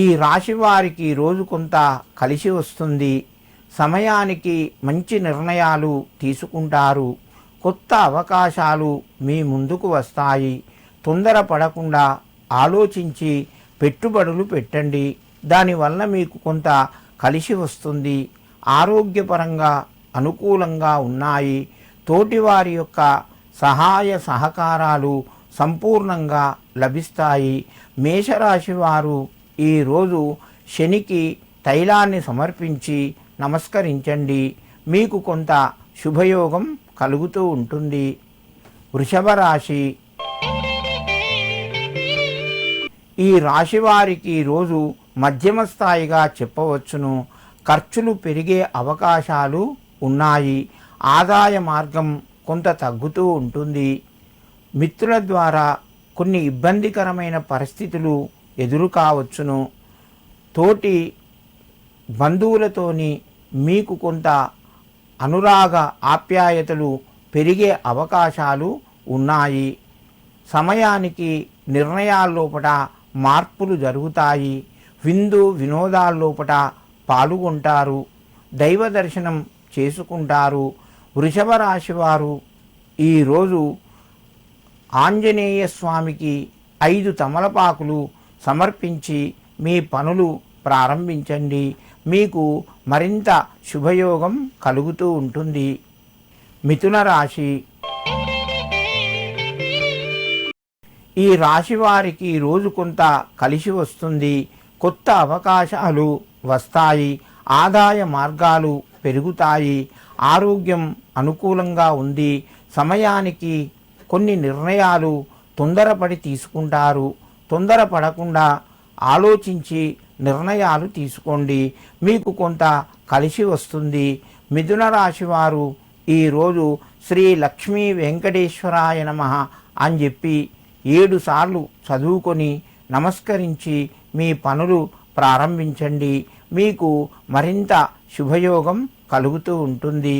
ఈ రాశి వారికి రోజు కొంత కలిసి వస్తుంది. సమయానికి మంచి నిర్ణయాలు తీసుకుంటారు. కొత్త అవకాశాలు మీ ముందుకు వస్తాయి. తొందరపడకుండా ఆలోచించి పెట్టుబడులు పెట్టండి. దానివల్ల మీకు కొంత కలిసి వస్తుంది. ఆరోగ్యపరంగా అనుకూలంగా ఉన్నాయి. తోటివారి యొక్క సహాయ సహకారాలు సంపూర్ణంగా లభిస్తాయి. మేషరాశి వారు ఈరోజు శనికి తైలాన్ని సమర్పించి నమస్కరించండి. మీకు కొంత శుభయోగం కలుగుతూ ఉంటుంది. వృషభ రాశి. ఈ రాశి వారికి రోజు మధ్యమ స్థాయిగా చెప్పవచ్చును. ఖర్చులు పెరిగే అవకాశాలు ఉన్నాయి. ఆదాయ మార్గం కొంత తగ్గుతూ ఉంటుంది. మిత్రుల ద్వారా కొన్ని ఇబ్బందికరమైన పరిస్థితులు ఎదురు కావచ్చును. తోటి బంధువులతోని మీకు కొంత అనురాగ ఆప్యాయతలు పెరిగే అవకాశాలు ఉన్నాయి. సమయానికి నిర్ణయాల్లోపట మార్పులు జరుగుతాయి. విందు వినోదాల్లోపట పాల్గొంటారు. దైవ దర్శనం చేసుకుంటారు. వృషభ రాశి వారు ఈరోజు ఆంజనేయ స్వామికి 5 తమలపాకులు సమర్పించి మీ పనులు ప్రారంభించండి. మీకు మరింత శుభయోగం కలుగుతూ ఉంటుంది. మిథున రాశి. ఈ రాశి వారికి రోజు కొంత కలిసి వస్తుంది. కొత్త అవకాశాలు వస్తాయి. ఆదాయ మార్గాలు పెరుగుతాయి. ఆరోగ్యం అనుకూలంగా ఉంది. సమయానికి కొన్ని నిర్ణయాలు తొందరపడి తీసుకుంటారు. తొందరపడకుండా ఆలోచించి నిర్ణయాలు తీసుకోండి. మీకు కొంత కలిసి వస్తుంది. మిథున రాశి వారు ఈరోజు శ్రీ లక్ష్మీ వెంకటేశ్వరాయ నమః అని చెప్పి 7 సార్లు చదువుకొని నమస్కరించి మీ పనులు ప్రారంభించండి. మీకు మరింత శుభయోగం కలుగుతూ ఉంటుంది.